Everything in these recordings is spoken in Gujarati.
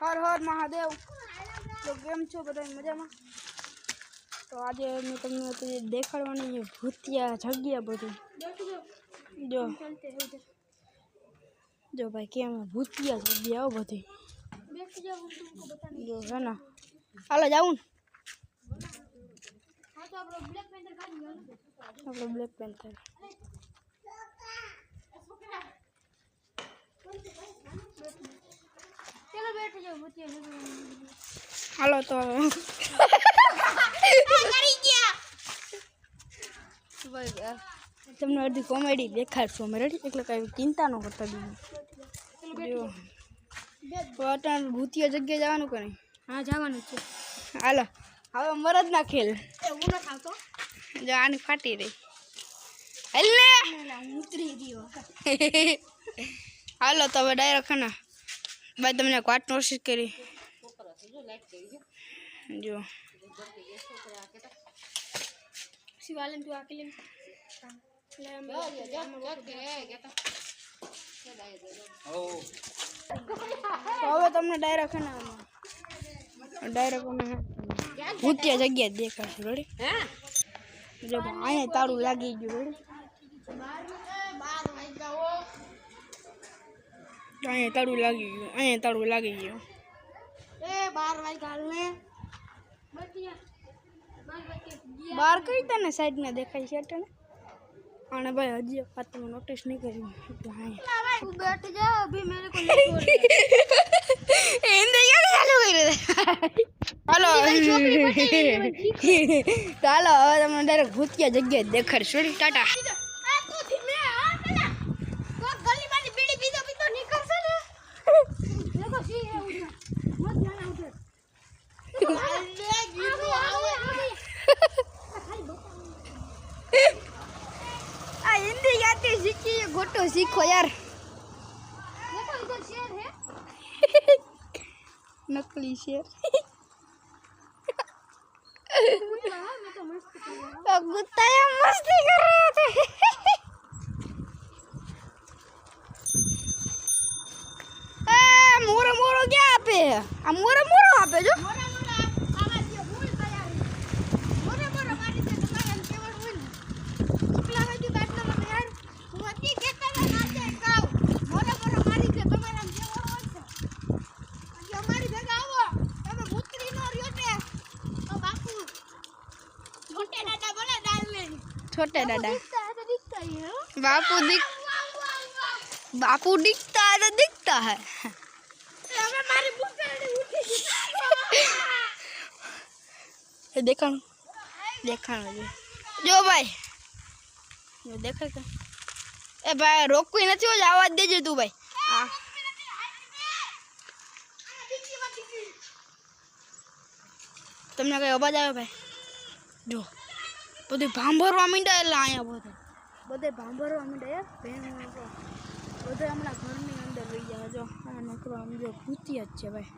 हर हर महादेव। तो केम छो बधाई मजामां? तो आज मैं तमने तो ये देखाड़वानी है भूतिया जग्या बधी जो जो भाई केम भूतिया जग्या बधी जो है ना। हालो जाऊं आपलो ब्लैक पेंथर चलो बैठ जाओ भूतिया हालो तो તમને અડધી કોમેડી દેખાડશું અમે રેડી એટલે કાંઈ ચિંતા ન કરતા બીજું અટાણ ભૂતિયા જગ્યાએ જવાનું કે નહીં? હા જવાનું છે હાલો હવે મરદ ના ખેલ એવું ન થાતો જો આની ફાટી રહી એટલે ઉતરી ગયો હાલો તો હવે ડાયરેક્ટ ના ભાઈ તમને એક વાત નોટિસ કરી જો शिवालय तू आके ले હવે તમને ડાયરેક્ટ ને ડાયરેક્ટ અમે ભૂતિયા જગ્યા દેખાડશું રેડી હે જો અહીંયા તાળું લાગી ગયું રેડી અહીંયા તાળું લાગી ગયું એ 12 વાગ્યા ને बार कई तने साइड में देखाई छे तने आने भाई हजी बात में नोटिस नहीं करी तो हां तू बैठ जा अभी मेरे को नहीं बोल हिंदी क्या चालू कर दे हेलो ચાલો હવે તમને ડાયરેક્ટ ભૂતિયા જગ્યાએ દેખાડશું ટાટા તું ધીમે આ પેલા તો ગલી માં બીડી પીધો નીકળશે ને देखो सी है उधर मत जाना उधर अरे गिरो आओ हिंदी आती सीखी गोटो सीखो यार देखो इधर शेर है नकली शेर गुत्ता मस्ती कर रहे थे मोरो मोरो क्या पे मोरो मोरो पे जो छोटे दादा बापू दिखता है तो दिखता है देखा जो भाई देखा ए भाई रोक कोई नहीं हो आवाज देजे तू भाई हाँ तुमने कई अवाज आयो भाई जो બધે ભાંભરવા માંડ્યા એટલે અહીંયા બધે ભાંભરવા માંડ્યા બધે હમણાં ઘરની અંદર રહી ગયા જો આ નકરો આમ જો ભૂતિયા જ છે ભાઈ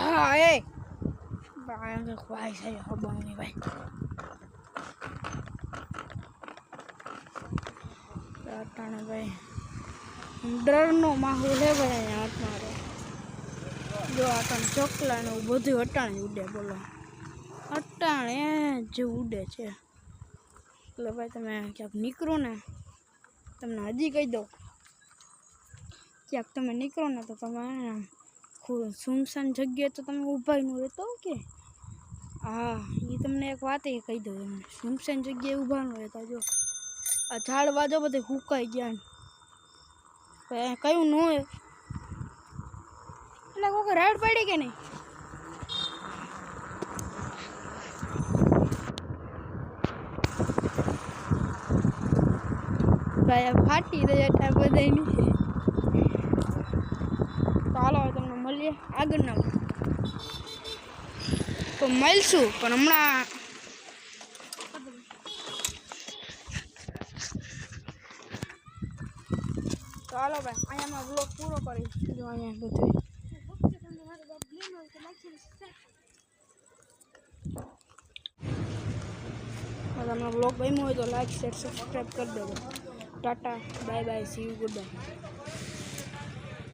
હા એ ભાઈ ખવાય છે ખબર નહીં ભાઈ અટાણે ભાઈ डर नो माहौल है भाई अटाणे जो अटाणे चोकला ने बधु अटाणे उड़े बोलो अटाणे जो उड़े छे એટલે ભાઈ તમે ક્યાંક નીકળો ને તમને હજી કહી દઉં ક્યાંક તમે નીકળો ને તો તમે સુમસાન જગ્યાએ તો તમે ઊભા ન રહેતો કે હા એ તમને એક વાત એ કહી દઉં તમને સુમસાન જગ્યાએ ઊભા ન રહેતા જો આ ઝાડવા જો બધે હુકાઈ ગયા कयूं नो है એટલે કોઈ રાડ પડી કે નહીં ભાઈ ફાટી દે એટલે બધાય નહીં ચાલો તમને મળીએ આગળના તો મળશું પણ હમણાં ચાલો ભાઈ અહીંયા બ્લોગ પૂરો કરી જો અહીંયા બધું તમને બ્લોગ ગમ્યો હોય તો લાઈક શેર સબસ્ક્રાઈબ કરી દેજો. Tata bye bye see you good bye.